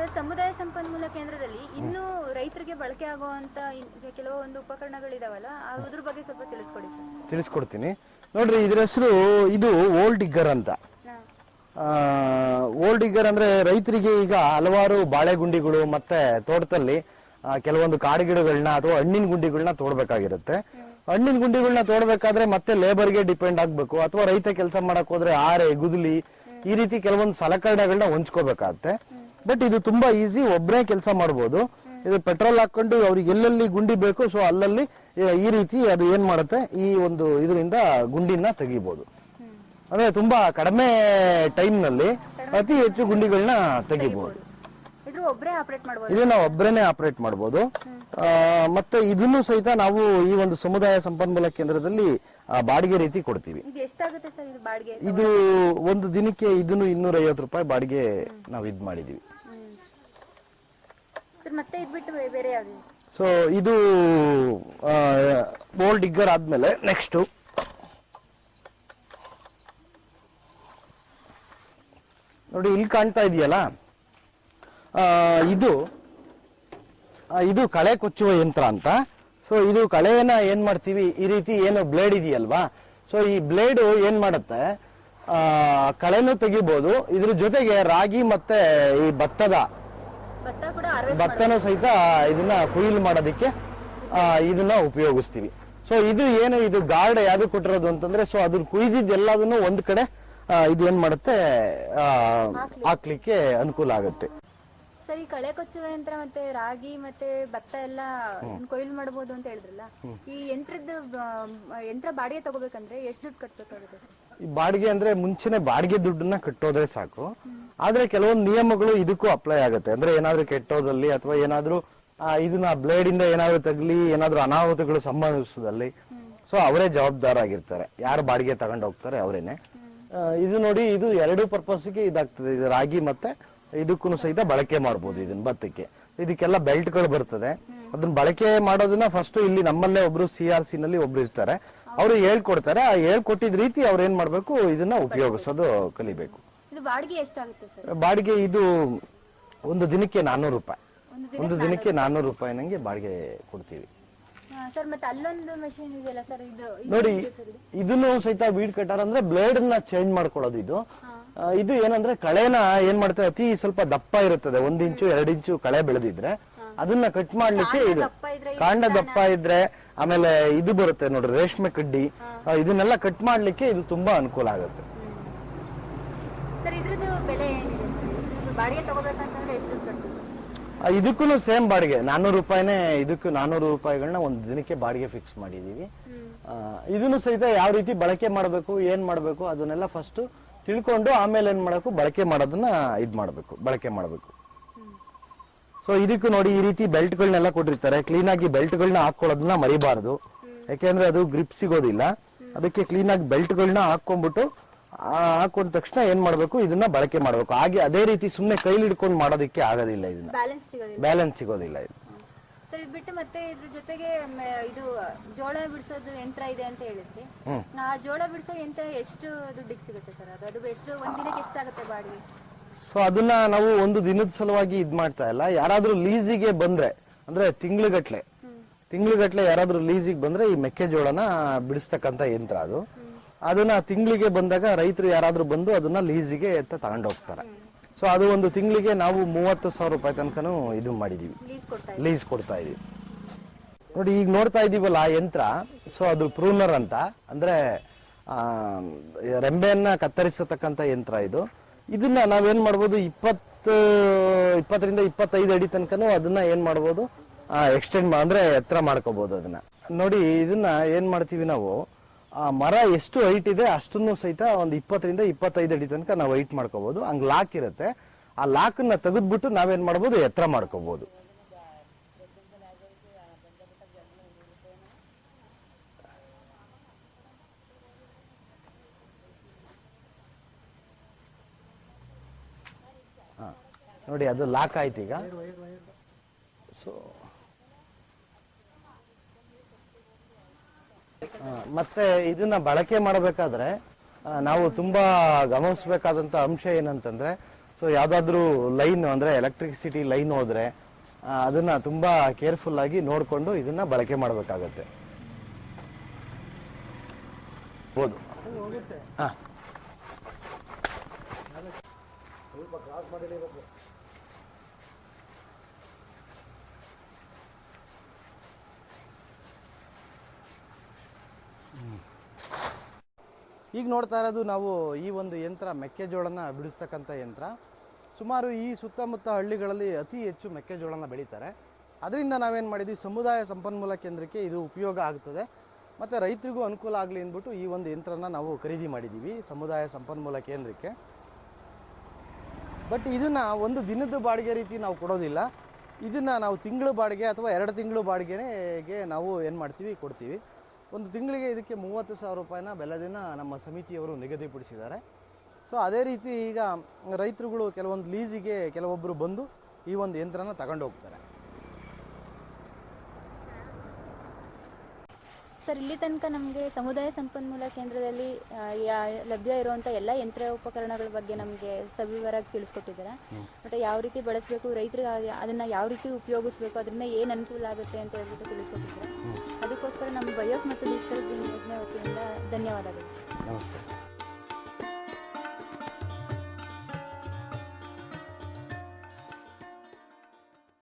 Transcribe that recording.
Sir, ಸಮುದಾಯ ಸಂಪನ್ಮೂಲ ಕೇಂದ್ರದಲ್ಲಿ ಇನ್ನೂ ರೈತರಿಗೆ ಬಳಕೆ ಆಗುವಂತ ಕೆಲವೊಂದು ಉಪಕರಣಗಳಿದಾವಲ್ಲ, ಅದ್ರ ಬಗ್ಗೆ ಸ್ವಲ್ಪ ತಿಳಿಸ್ಕೊಡಿ ಸರ್. ತಿಳಿಸ್ಕೊಡ್ತೀನಿ ನೋಡ್ರಿ. ಇದ್ರ ಹೆಸರು ಇದು ಓಲ್ಡ್ ಡಿಗ್ಗರ್ ಅಂತ. ಓಲ್ಡ್ ಡಿಗ್ಗರ್ ಅಂದ್ರೆ ರೈತರಿಗೆ ಈಗ ಹಲವಾರು ಬಾಳೆ ಗುಂಡಿಗಳು ಮತ್ತೆ ತೋಟದಲ್ಲಿ ಕೆಲವೊಂದು ಕಾಡು ಗಿಡಗಳನ್ನ ಅಥವಾ ಹಣ್ಣಿನ ಗುಂಡಿಗಳನ್ನ ತೋಡ್ಬೇಕಾಗಿರುತ್ತೆ. ಹಣ್ಣಿನ ಗುಂಡಿಗಳನ್ನ ತೋಡ್ಬೇಕಾದ್ರೆ ಮತ್ತೆ ಲೇಬರ್ಗೆ ಡಿಪೆಂಡ್ ಆಗ್ಬೇಕು, ಅಥವಾ ರೈತ ಕೆಲಸ ಮಾಡಕ್ ಹೋದ್ರೆ ಆರೆ ಗುದಲಿ ಈ ರೀತಿ ಕೆಲವೊಂದು ಸಲಕರಣೆಗಳನ್ನ ಹೊಂಚ್ಕೋಬೇಕಾಗತ್ತೆ. ಬಟ್ ಇದು ತುಂಬಾ ಈಸಿ, ಒಬ್ಬರೇ ಕೆಲಸ ಮಾಡ್ಬೋದು. ಇದು ಪೆಟ್ರೋಲ್ ಹಾಕೊಂಡು ಅವ್ರಿಗೆ ಎಲ್ಲೆಲ್ಲಿ ಗುಂಡಿ ಬೇಕು ಸೊ ಅಲ್ಲಲ್ಲಿ ಈ ರೀತಿ ಅದು ಏನ್ ಮಾಡುತ್ತೆ, ಈ ಒಂದು ಇದರಿಂದ ಗುಂಡಿನ ತೆಗಿಬಹುದು. ಅಂದ್ರೆ ತುಂಬಾ ಕಡಿಮೆ ಟೈಮ್ ನಲ್ಲಿ ಅತಿ ಹೆಚ್ಚು ಗುಂಡಿಗಳನ್ನ ತೆಗಿಬಹುದು. ಇದನ್ನ ಒಬ್ಬರೇನೆ ಆಪರೇಟ್ ಮಾಡಬಹುದು. ಮತ್ತೆ ಇದನ್ನು ಸಹಿತ ನಾವು ಈ ಒಂದು ಸಮುದಾಯ ಸಂಪನ್ಮೂಲ ಕೇಂದ್ರದಲ್ಲಿ ಬಾಡಿಗೆ ರೀತಿ ಕೊಡ್ತೀವಿ. ಇದು ಒಂದು ದಿನಕ್ಕೆ ಇದನ್ನು 250 ರೂಪಾಯಿ ಬಾಡಿಗೆ ನಾವು ಇದ್ ಮಾಡಿದೀವಿ. ಸೊ ಇದು ಓಲ್ಡ್ ಡಿಗ್ಗರ್ ಆದ್ಮೇಲೆ ನೆಕ್ಸ್ಟ್ ನೋಡಿ, ಇಲ್ಲಿ ಕಾಣ್ತಾ ಇದೆಯಲ್ಲ, ಇದು ಕಳೆ ಕೊಚ್ಚುವ ಯಂತ್ರ ಅಂತ. ಸೊ ಇದು ಕಳೆಯನ್ನ ಏನ್ ಮಾಡ್ತೀವಿ, ಈ ರೀತಿ ಏನು ಬ್ಲೇಡ್ ಇದೆಯಲ್ವಾ, ಸೊ ಈ ಬ್ಲೇಡ್ ಏನ್ ಮಾಡುತ್ತೆ, ಕಳೆನೂ ತೆಗಿಬಹುದು. ಇದ್ರ ಜೊತೆಗೆ ರಾಗಿ ಮತ್ತೆ ಈ ಭತ್ತನೂ ಸಹಿತ ಇದನ್ನ ಕುಯ್ಲು ಮಾಡೋದಿಕ್ಕೆ ಇದನ್ನ ಉಪಯೋಗಿಸ್ತೀವಿ. ಸೊ ಇದು ಏನು, ಇದು ಗಾರ್ಡ್ ಯಾವ್ದು ಕೊಟ್ಟಿರೋದು ಅಂತಂದ್ರೆ, ಸೊ ಅದ್ರ ಕುಯ್ದಿದ್ದೆಲ್ಲದನ್ನು ಒಂದ್ ಕಡೆ ಇದು ಏನ್ ಮಾಡುತ್ತೆ, ಹಾಕ್ಲಿಕ್ಕೆ ಅನುಕೂಲ ಆಗುತ್ತೆ. ಸರಿ, ಕಳೆ ಕೊಚ್ಚುವ ಯಂತ್ರ ಮತ್ತೆ ರಾಗಿ ಮತ್ತೆ ಭತ್ತ ಎಲ್ಲ ಕೊಯ್ಲು ಮಾಡಬಹುದು ಅಂತ ಹೇಳಿದ್ರಲ್ಲ, ಈ ಯಂತ್ರ ಬಾಡಿಗೆ ತಗೋಬೇಕಂದ್ರೆ ಎಷ್ಟು ದುಡ್ಡು ಕಟ್ಬೇಕಾಗುತ್ತೆ? ಈ ಬಾಡಿಗೆ ಅಂದ್ರೆ ಮುಂಚೆನೆ ಬಾಡಿಗೆ ದುಡ್ಡನ್ನ ಕಟ್ಟೋದ್ರೆ ಸಾಕು. ಆದ್ರೆ ಕೆಲವೊಂದು ನಿಯಮಗಳು ಇದಕ್ಕೂ ಅಪ್ಲೈ ಆಗುತ್ತೆ. ಅಂದ್ರೆ ಏನಾದ್ರೂ ಕೆಟ್ಟೋದಲ್ಲಿ ಅಥವಾ ಏನಾದ್ರೂ ಇದನ್ನ ಬ್ಲೇಡ್ ಇಂದ ಏನಾದ್ರೂ ತಗಲಿ, ಏನಾದ್ರೂ ಅನಾಹುತಗಳು ಸಂಭವಿಸೋದಲ್ಲಿ ಸೊ ಅವರೇ ಜವಾಬ್ದಾರ ಆಗಿರ್ತಾರೆ. ಯಾರು ಬಾಡಿಗೆ ತಗೊಂಡು ಹೋಗ್ತಾರೆ ಅವರೇನೆ. ಇದು ನೋಡಿ, ಇದು ಎರಡು ಪರ್ಪಸ್ಗೆ ಇದಾಗ್ತದೆ. ಇದು ರಾಗಿ ಮತ್ತೆ ಇದಕ್ಕೂ ಸಹಿತ ಬಳಕೆ ಮಾಡಬಹುದು. ಇದನ್ನ ಭತ್ತಕ್ಕೆ ಇದಕ್ಕೆಲ್ಲ ಬೆಲ್ಟ್ ಗಳು ಬರ್ತದೆ. ಅದನ್ನ ಬಳಕೆ ಮಾಡೋದನ್ನ ಫಸ್ಟ್ ಇಲ್ಲಿ ನಮ್ಮಲ್ಲೇ ಒಬ್ರು CRC ನಲ್ಲಿ ಒಬ್ರು ಇರ್ತಾರೆ, ಅವರು ಹೇಳ್ಕೊಡ್ತಾರೆ. ಆ ಹೇಳ್ಕೊಟ್ಟಿದ ರೀತಿ ಅವ್ರು ಏನ್ ಮಾಡ್ಬೇಕು, ಇದನ್ನ ಉಪಯೋಗಿಸೋದು ಕಲಿಬೇಕು. ಬಾಡಿಗೆ ಇದು ಒಂದು ದಿನಕ್ಕೆ 400 ರೂಪಾಯಿ. ಒಂದು ದಿನಕ್ಕೆ 400 ರೂಪಾಯಿ ನಂಗೆ ಬಾಡಿಗೆ ಕೊಡ್ತೀವಿ. ನೋಡಿ, ಇದನ್ನು ಸಹಿತ ವೀಡ್ ಕಟ್ಟರ್ ಅಂದ್ರೆ ಬ್ಲೇಡ್ ನ ಚೇಂಜ್ ಮಾಡ್ಕೊಳ್ಳೋದು. ಇದು ಏನಂದ್ರೆ ಕಳೆನ ಏನ್ ಮಾಡ್ತಾರೆ, ಅತಿ ಸ್ವಲ್ಪ ದಪ್ಪ ಇರುತ್ತದೆ, 1 ಇಂಚು 2 ಇಂಚು ಕಳೆ ಬೆಳೆದಿದ್ರೆ ಅದನ್ನ ಕಟ್ ಮಾಡ್ಲಿಕ್ಕೆ ಇದು ಕಾಂಡ ದಪ್ಪ ಇದ್ರೆ, ಆಮೇಲೆ ಇದು ಬರುತ್ತೆ ನೋಡ್ರಿ ರೇಷ್ಮೆ ಕಡ್ಡಿ, ಇದನ್ನೆಲ್ಲ ಕಟ್ ಮಾಡ್ಲಿಕ್ಕೆ ಇದು ತುಂಬಾ ಅನುಕೂಲ ಆಗುತ್ತೆ. ಇದಕ್ಕೂ ಸೇಮ್ ಬಾಡಿಗೆ 400 ರೂಪಾಯಿನೇ. ಇದಕ್ಕೂ 400 ರೂಪಾಯಿಗಳನ್ನ ಒಂದು ದಿನಕ್ಕೆ ಬಾಡಿಗೆ ಫಿಕ್ಸ್ ಮಾಡಿದೀವಿ. ಇದನ್ನು ಸಹಿತ ಯಾವ ರೀತಿ ಬಳಕೆ ಮಾಡಬೇಕು, ಏನ್ ಮಾಡಬೇಕು ಅದನ್ನೆಲ್ಲ ಫಸ್ಟ್ ತಿಳ್ಕೊಂಡು ಆಮೇಲೆ ಏನ್ ಮಾಡಬೇಕು, ಬಳಕೆ ಮಾಡೋದನ್ನ ಬಳಕೆ ಮಾಡಬೇಕು. ಸೊ ಇದಕ್ಕೂ ನೋಡಿ, ಈ ರೀತಿ ಬೆಲ್ಟ್ ಗಳನ್ನೆಲ್ಲ ಕೊಟ್ಟಿರ್ತಾರೆ. ಕ್ಲೀನ್ ಆಗಿ ಬೆಲ್ಟ್ ಗಳನ್ನ ಹಾಕೊಳ್ಳೋದನ್ನ ಮರಿಬಾರ್ದು, ಯಾಕೆಂದ್ರೆ ಅದು ಗ್ರಿಪ್ ಸಿಗೋದಿಲ್ಲ. ಅದಕ್ಕೆ ಕ್ಲೀನ್ ಆಗಿ ಬೆಲ್ಟ್ ಗಳನ್ನ ಹಾಕೊಂಡ್ಬಿಟ್ಟು ಹಾಕೊಂಡ ತಕ್ಷಣ ಏನ್ ಮಾಡ್ಬೇಕು, ಇದನ್ನ ಬಳಕೆ ಮಾಡ್ಬೇಕು. ಹಾಗೆ ಅದೇ ರೀತಿ ಸುಮ್ನೆ ಕೈಲಿ ಹಿಡ್ಕೊಂಡು ಮಾಡೋದಕ್ಕೆ ಆಗೋದಿಲ್ಲ, ಇದನ್ನ ಬ್ಯಾಲೆನ್ಸ್ ಸಿಗೋದಿಲ್ಲ. ಇದು ಬಿಟ್ಟು ಮತ್ತೆ ಇದ್ರ ಜೊತೆಗೆ ಇದು ಜೋಳ ಬಿಡಿಸೋದು ಯಂತ್ರ ಇದೆ ಅಂತ ಹೇಳಿದ್ರಿ. ಜೋಳ ಬಿಡಿಸೋ ಯಂತ್ರ ಎಷ್ಟು ದುಡ್ಡಿಗೆ ಸಿಗುತ್ತೆ ಸರ್? ಅದು ಎಷ್ಟು, ಒಂದ್ ದಿನಕ್ಕೆ ಎಷ್ಟಾಗುತ್ತೆ ಬಾಡಿಗೆ? ಸೊ ಅದನ್ನ ನಾವು ಒಂದು ದಿನದ ಸಲುವಾಗಿ ಇದ್ ಮಾಡ್ತಾ ಇಲ್ಲ. ಯಾರಾದ್ರೂ ಲೀಸಿಗೆ ಬಂದ್ರೆ, ಅಂದ್ರೆ ತಿಂಗ್ಳುಗಟ್ಲೆ ಯಾರಾದ್ರೂ ಲೀಸಿಗೆ ಬಂದ್ರೆ ಈ ಮೆಕ್ಕೆಜೋಳನ ಬಿಡಿಸ್ತಕ್ಕಂತ ಯಂತ್ರ ಅದು. ಅದನ್ನ ತಿಂಗಳಿಗೆ ಬಂದಾಗ ರೈತರು ಯಾರಾದ್ರೂ ಬಂದು ಅದನ್ನ ಲೀಸಿಗೆ ಅಂತ ತಗೊಂಡೋಗ್ತಾರೆ. ಸೊ ಅದು ಒಂದು ತಿಂಗಳಿಗೆ ನಾವು 30,000 ರೂಪಾಯಿ ತನಕನೂ ಇದು ಮಾಡಿದೀವಿ, ಲೀಸ್ ಕೊಡ್ತಾ ಇದೀವಿ. ನೋಡಿ, ಈಗ ನೋಡ್ತಾ ಇದೀವಲ್ಲ ಆ ಯಂತ್ರ, ಸೊ ಅದು ಪ್ರೂನರ್ ಅಂತ, ಅಂದ್ರೆ ರೆಂಬೆಯನ್ನ ಕತ್ತರಿಸತಕ್ಕಂತ ಯಂತ್ರ ಇದು. ಇದನ್ನ ನಾವೇನ್ ಮಾಡ್ಬೋದು, 20ರಿಂದ 25 ಅಡಿ ತನಕನೂ ಅದನ್ನ ಏನ್ ಮಾಡ್ಬೋದು, ಎಕ್ಸ್ಟೆಂಡ್ ಅಂದ್ರೆ ಎತ್ತರ ಮಾಡ್ಕೋಬಹುದು ಅದನ್ನ. ನೋಡಿ, ಇದನ್ನ ಏನ್ ಮಾಡ್ತೀವಿ ನಾವು, ಮರ ಎಷ್ಟು ಹೈಟ್ ಇದೆ ಅಷ್ಟನ್ನು ಸಹಿತ ಒಂದು 20ರಿಂದ 25 ಅಡಿ ತನಕ ನಾವು ಹೈಟ್ ಮಾಡ್ಕೋಬಹುದು. ಹಂಗ್ ಲಾಕ್ ಇರುತ್ತೆ, ಆ ಲಾಕ್ ನ ತೆಗೆದ್ಬಿಟ್ಟು ನಾವೇನ್ ಮಾಡ್ಬೋದು, ಎತ್ತರ ಮಾಡ್ಕೋಬಹುದು. ನೋಡಿ, ಅದು ಲಾಕ್ ಆಯ್ತು ಈಗ. ಸೊ ಮತ್ತೆ ಇದನ್ನ ಬಳಕೆ ಮಾಡಬೇಕಾದ್ರೆ ನಾವು ತುಂಬಾ ಗಮನಿಸಬೇಕಾದಂತ ಅಂಶ ಏನಂತಂದ್ರೆ, ಸೊ ಯಾವ್ದಾದ್ರು ಲೈನ್ ಅಂದ್ರೆ ಎಲೆಕ್ಟ್ರಿಸಿಟಿ ಲೈನ್ ಹೋದ್ರೆ ಅದನ್ನ ತುಂಬಾ ಕೇರ್ಫುಲ್ ಆಗಿ ನೋಡ್ಕೊಂಡು ಇದನ್ನ ಬಳಕೆ ಮಾಡಬೇಕಾಗತ್ತೆ. ಹಾ ಈಗ ನೋಡ್ತಾ ಇರೋದು ನಾವು ಈ ಒಂದು ಯಂತ್ರ ಮೆಕ್ಕೆಜೋಳನ ಬಿಡಿಸ್ತಕ್ಕಂಥ ಯಂತ್ರ. ಸುಮಾರು ಈ ಸುತ್ತಮುತ್ತ ಹಳ್ಳಿಗಳಲ್ಲಿ ಅತಿ ಹೆಚ್ಚು ಮೆಕ್ಕೆಜೋಳನ ಬೆಳೀತಾರೆ. ಅದರಿಂದ ನಾವೇನು ಮಾಡಿದ್ವಿ, ಸಮುದಾಯ ಸಂಪನ್ಮೂಲ ಕೇಂದ್ರಕ್ಕೆ ಇದು ಉಪಯೋಗ ಆಗ್ತದೆ ಮತ್ತು ರೈತರಿಗೂ ಅನುಕೂಲ ಆಗಲಿ ಅಂದ್ಬಿಟ್ಟು ಈ ಒಂದು ಯಂತ್ರನ ನಾವು ಖರೀದಿ ಮಾಡಿದ್ದೀವಿ ಸಮುದಾಯ ಸಂಪನ್ಮೂಲ ಕೇಂದ್ರಕ್ಕೆ. ಬಟ್ ಇದನ್ನು ಒಂದು ದಿನದ ಬಾಡಿಗೆ ರೀತಿ ನಾವು ಕೊಡೋದಿಲ್ಲ. ಇದನ್ನು ನಾವು ತಿಂಗಳು ಬಾಡಿಗೆ ಅಥವಾ 2 ತಿಂಗಳು ಬಾಡಿಗೆಗೆ ನಾವು ಏನು ಮಾಡ್ತೀವಿ, ಕೊಡ್ತೀವಿ. ಒಂದು ತಿಂಗಳಿಗೆ ಇದಕ್ಕೆ 30,000 ರೂಪಾಯಿನ ಬೆಲೆದಿನ ನಮ್ಮ ಸಮಿತಿಯವರು ನಿಗದಿಪಡಿಸಿದ್ದಾರೆ. ಸೊ ಅದೇ ರೀತಿ ಈಗ ರೈತರುಗಳು ಕೆಲವೊಂದು ಲೀಸಿಗೆ ಕೆಲವೊಬ್ಬರು ಬಂದು ಈ ಒಂದು ಯಂತ್ರನ ತಗೊಂಡು ಹೋಗ್ತಾರೆ. ಸರ್, ಇಲ್ಲಿ ತನಕ ನಮಗೆ ಸಮುದಾಯ ಸಂಪನ್ಮೂಲ ಕೇಂದ್ರದಲ್ಲಿ ಲಭ್ಯ ಇರುವಂಥ ಎಲ್ಲ ಯಂತ್ರ ಉಪಕರಣಗಳ ಬಗ್ಗೆ ನಮಗೆ ಸವಿವರಾಗಿ ತಿಳಿಸ್ಕೊಟ್ಟಿದ್ದಾರೆ. ಮತ್ತು ಯಾವ ರೀತಿ ಬಳಸಬೇಕು, ರೈತರಿಗೆ ಅದನ್ನು ಯಾವ ರೀತಿ ಉಪಯೋಗಿಸ್ಬೇಕು, ಅದರಿಂದ ಏನು ಅನುಕೂಲ ಆಗುತ್ತೆ ಅಂತ ಹೇಳ್ಬಿಟ್ಟು ತಿಳಿಸ್ಕೊಟ್ಟಿದ್ದಾರೆ. ಅದಕ್ಕೋಸ್ಕರ ನಮ್ಮ ಬಯೋಕ್ ಮತ್ತು ಡಿಜಿಟಲ್ ಗ್ರೀನ್ ಯೋಜನೆ ವತಿಯಿಂದ ಧನ್ಯವಾದಗಳು. ನಮಸ್ತೆ.